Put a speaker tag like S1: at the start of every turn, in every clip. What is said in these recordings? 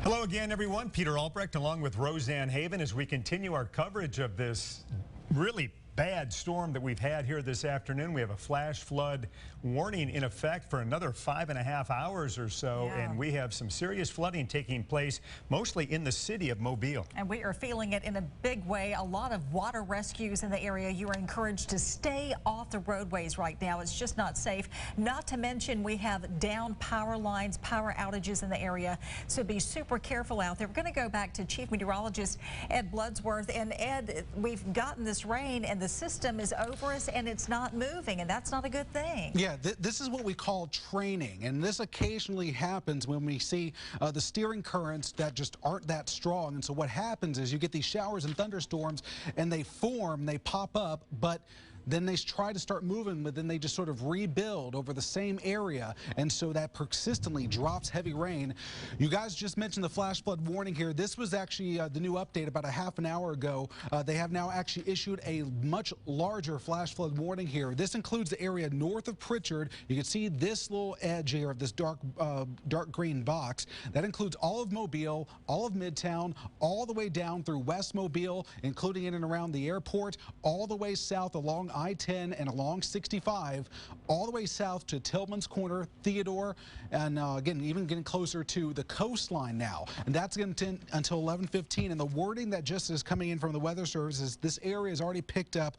S1: Hello again, everyone. Peter Albrecht along with Roseanne Haven as we continue our coverage of this really bad storm that we've had here this afternoon. We have a flash flood warning in effect for another 5.5 hours or so, and we have some serious flooding taking place mostly in the city of Mobile.
S2: And we are feeling it in a big way. A lot of water rescues in the area. You are encouraged to stay off the roadways right now. It's just not safe. Not to mention we have down power lines, power outages in the area, so be super careful out there. We're going to go back to Chief Meteorologist Ed Bloodsworth. And Ed, we've gotten this rain and the system is over us and it's not moving, and that's not a good thing.
S3: Yeah, this is what we call training, and this occasionally happens when we see the steering currents that just aren't that strong. And so what happens is you get these showers and thunderstorms and they form, they pop up, but then they try to start moving, but then they just sort of rebuild over the same area, and so that persistently drops heavy rain. You guys just mentioned the flash flood warning here. This was actually the new update about a half an hour ago. They have now actually issued a much larger flash flood warning here. This includes the area north of Pritchard. You can see this little edge here of this dark green box. That includes all of Mobile, all of Midtown, all the way down through West Mobile, including in and around the airport, all the way south along I-10 and along 65, all the way south to Tillman's Corner, Theodore, and again, even getting closer to the coastline now. And that's going to until 11:15. And the wording that just is coming in from the Weather Service is this area has already picked up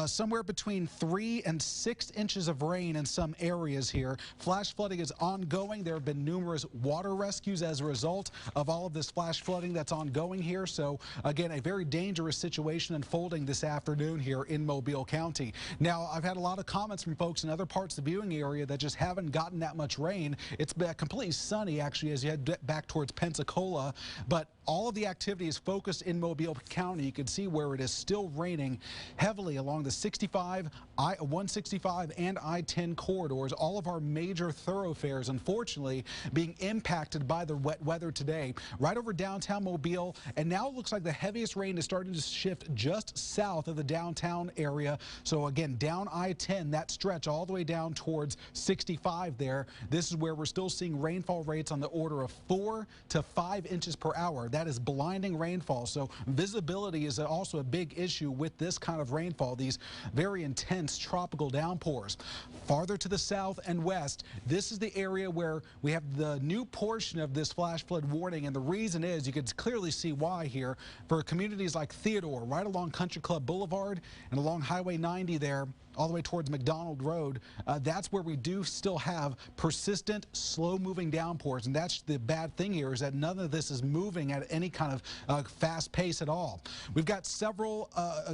S3: somewhere between 3 and 6 inches of rain in some areas here. Flash flooding is ongoing. There have been numerous water rescues as a result of all of this flash flooding that's ongoing here. So again, a very dangerous situation unfolding this afternoon here in Mobile County. Now, I've had a lot of comments from folks in other parts of the viewing area that just haven't gotten that much rain. It's been completely sunny actually as you head back towards Pensacola, but all of the activity is focused in Mobile County. You can see where it is still raining heavily along the 65, I-165 and I-10 corridors. All of our major thoroughfares, unfortunately, being impacted by the wet weather today. Right over downtown Mobile, and now it looks like the heaviest rain is starting to shift just south of the downtown area. So again, down I-10, that stretch all the way down towards 65 there. This is where we're still seeing rainfall rates on the order of 4 to 5 inches per hour. That is blinding rainfall. So visibility is also a big issue with this kind of rainfall, these very intense tropical downpours. Farther to the south and west, this is the area where we have the new portion of this flash flood warning, and the reason is you can clearly see why here. For communities like Theodore, right along Country Club Boulevard and along Highway 90 there, all the way towards McDonald Road, that's where we do still have persistent, slow-moving downpours. And that's the bad thing here, is that none of this is moving at any kind of fast pace at all. We've got several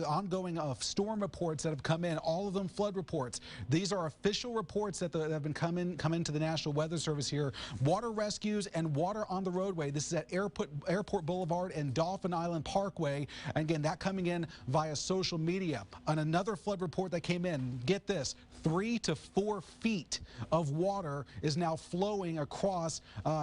S3: ongoing storm reports that have come in, all of them flood reports. These are official reports that have been come into the National Weather Service here. Water rescues and water on the roadway. This is at Airport Boulevard and Dolphin Island Parkway. And again, that coming in via social media. On another flood report that came in, get this, 3 to 4 feet of water is now flowing across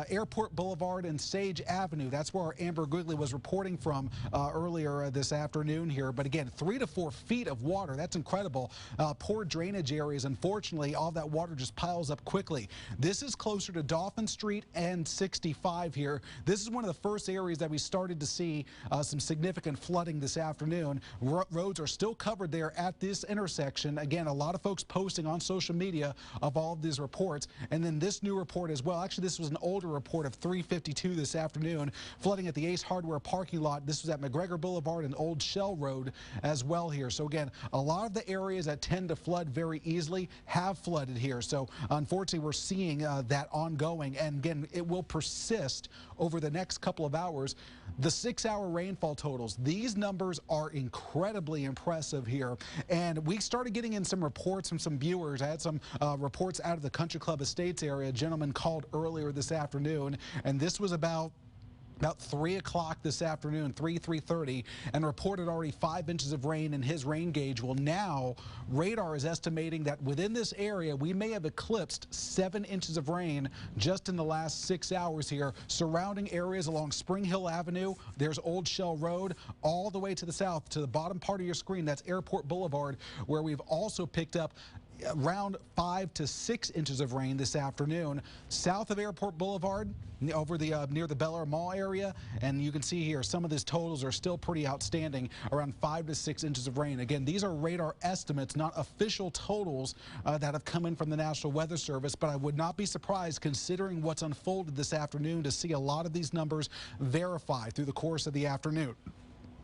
S3: Airport Boulevard and Sage Avenue. That's where our Amber Goodley was reporting from earlier this afternoon here. But again, 3 to 4 feet of water, that's incredible. Poor drainage areas, unfortunately, all that water just piles up quickly. This is closer to Dauphin Street and 65 here. This is one of the first areas that we started to see some significant flooding this afternoon. Roads are still covered there at this intersection. Again, a lot of folks posting on social media of all of these reports. And then this new report as well. Actually, this was an older report of 3:52 this afternoon. Flooding at the Ace Hardware parking lot. This was at McGregor Boulevard and Old Shell Road as well here. So again, a lot of the areas that tend to flood very easily have flooded here. So unfortunately, we're seeing that ongoing. And again, it will persist over the next couple of hours. The 6-hour rainfall totals, these numbers are incredibly impressive here. And we started getting in some reports from some viewers. I had some reports out of the Country Club Estates area. A gentleman called earlier this afternoon, and this was about 3 o'clock this afternoon, 3:30, and reported already 5 inches of rain in his rain gauge. Well, now radar is estimating that within this area we may have eclipsed 7 inches of rain just in the last 6 hours here. Surrounding areas along Spring Hill Avenue, there's Old Shell Road, all the way to the south to the bottom part of your screen. That's Airport Boulevard, where we've also picked up around 5 to 6 inches of rain this afternoon south of Airport Boulevard over the near the Bel Air Mall area, and you can see here some of these totals are still pretty outstanding, around 5 to 6 inches of rain. Again, these are radar estimates, not official totals that have come in from the National Weather Service, but I would not be surprised, considering what's unfolded this afternoon, to see a lot of these numbers verify through the course of the afternoon.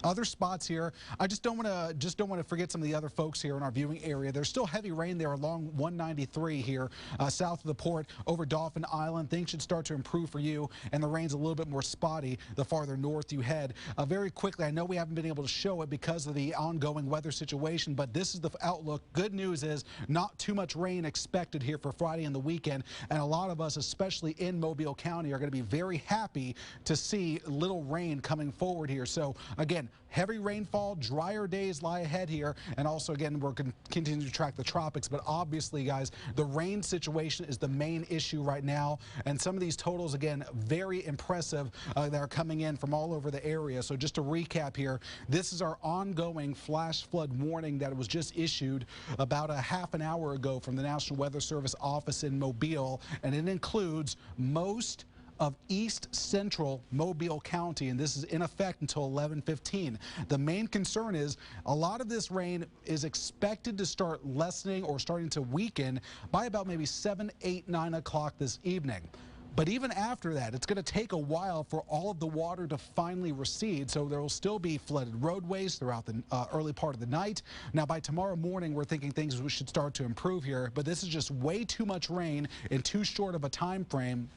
S3: Other spots here, I just don't want to forget some of the other folks here in our viewing area. There's still heavy rain there along 193 here south of the port over Dauphin Island. Things should start to improve for you, and the rain's a little bit more spotty the farther north you head. Very quickly, I know we haven't been able to show it because of the ongoing weather situation, but this is the outlook. Good news is not too much rain expected here for Friday and the weekend, and a lot of us, especially in Mobile County, are going to be very happy to see little rain coming forward here. So again, heavy rainfall, drier days lie ahead here, and also again we're continuing to track the tropics, but obviously guys, the rain situation is the main issue right now, and some of these totals again very impressive that are coming in from all over the area. So just to recap here, this is our ongoing flash flood warning that was just issued about a half an hour ago from the National Weather Service office in Mobile, and it includes most of east central Mobile County, and this is in effect until 11:15. The main concern is a lot of this rain is expected to start lessening or starting to weaken by about maybe 7, 8, 9 o'clock this evening. But even after that, it's going to take a while for all of the water to finally recede, so there will still be flooded roadways throughout the early part of the night. Now, by tomorrow morning, we're thinking things should start to improve here, but this is just way too much rain in too short of a time frame.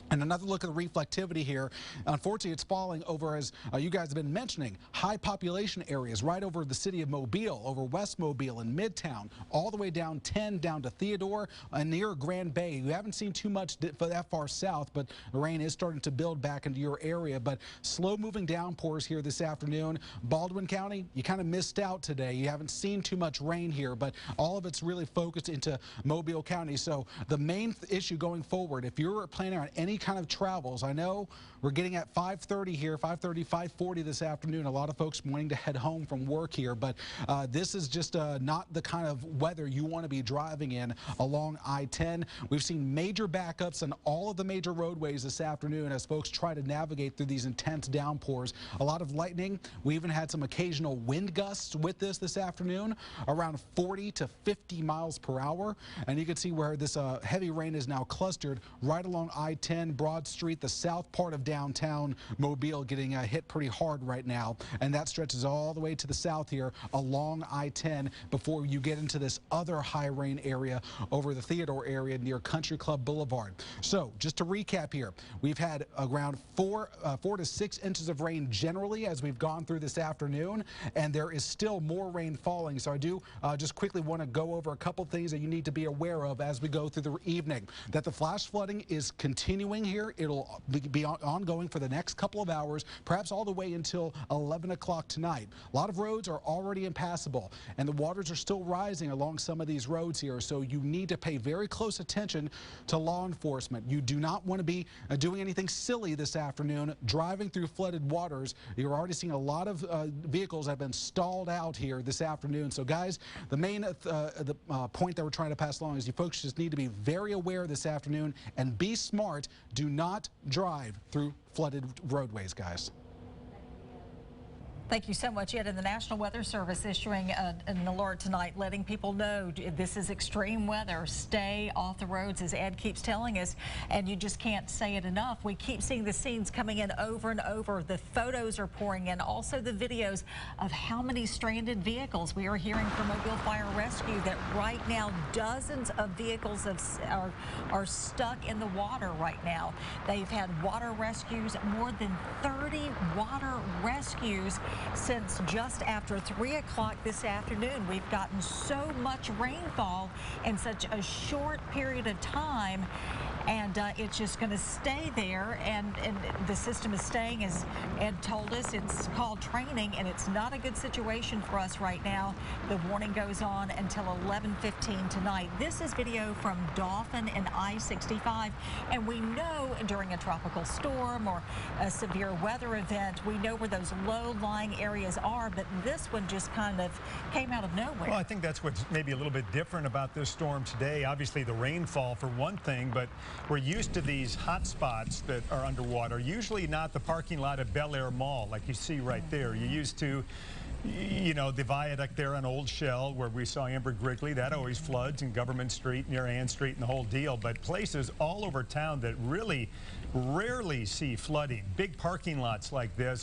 S3: And another look at the reflectivity here. Unfortunately, it's falling over, as you guys have been mentioning, high population areas right over the city of Mobile, over West Mobile and Midtown, all the way down 10 down to Theodore and near Grand Bay. You haven't seen too much for that far south, but the rain is starting to build back into your area. But slow-moving downpours here this afternoon. Baldwin County, you kind of missed out today. You haven't seen too much rain here, but all of it's really focused into Mobile County. So the main issue going forward, if you're planning on any kind of travels, I know we're getting at 5:30 here, 5:30, 5:40 this afternoon. A lot of folks wanting to head home from work here, but this is just not the kind of weather you want to be driving in along I-10. We've seen major backups on all of the major roadways this afternoon as folks try to navigate through these intense downpours. A lot of lightning. We even had some occasional wind gusts with this afternoon, around 40 to 50 miles per hour. And you can see where this heavy rain is now clustered right along I-10, Broad Street, the south part of downtown Mobile getting hit pretty hard right now, and that stretches all the way to the south here along I-10 before you get into this other high rain area over the Theodore area near Country Club Boulevard. So just to recap here, we've had around 4 to 6 inches of rain generally as we've gone through this afternoon, and there is still more rain falling. So I do just quickly want to go over a couple things that you need to be aware of as we go through the evening. That the flash flooding is continuing here. It'll be ongoing for the next couple of hours, perhaps all the way until 11 o'clock tonight. A lot of roads are already impassable, and the waters are still rising along some of these roads here, so you need to pay very close attention to law enforcement. You do not want to be doing anything silly this afternoon, driving through flooded waters. You're already seeing a lot of vehicles that have been stalled out here this afternoon. So guys, the main point that we're trying to pass along is you folks just need to be very aware this afternoon and be smart. Do not drive through flooded roadways, guys.
S2: Thank you so much, Ed. And the National Weather Service issuing an alert tonight, letting people know this is extreme weather. Stay off the roads, as Ed keeps telling us, and you just can't say it enough. We keep seeing the scenes coming in over and over. The photos are pouring in, also the videos of how many stranded vehicles. We are hearing from Mobile Fire Rescue that right now dozens of vehicles are stuck in the water right now. They've had water rescues, more than 30 water rescues since just after 3 o'clock this afternoon. We've gotten so much rainfall in such a short period of time, and it's just going to stay there, and the system is staying, as Ed told us. It's called training, and it's not a good situation for us right now. The warning goes on until 11:15 tonight. This is video from Dauphin and I-65, and we know during a tropical storm or a severe weather event, we know where those low-lying areas are, but this one just kind of came out of nowhere.
S1: Well, I think that's what's maybe a little bit different about this storm today. Obviously, the rainfall for one thing, but we're used to these hot spots that are underwater. Usually not the parking lot at Bel Air Mall, like you see right there. You're used to, you know, the viaduct there on Old Shell where we saw Amber Grigley. That always floods, and Government Street near Ann Street and the whole deal. But places all over town that really rarely see flooding. Big parking lots like this.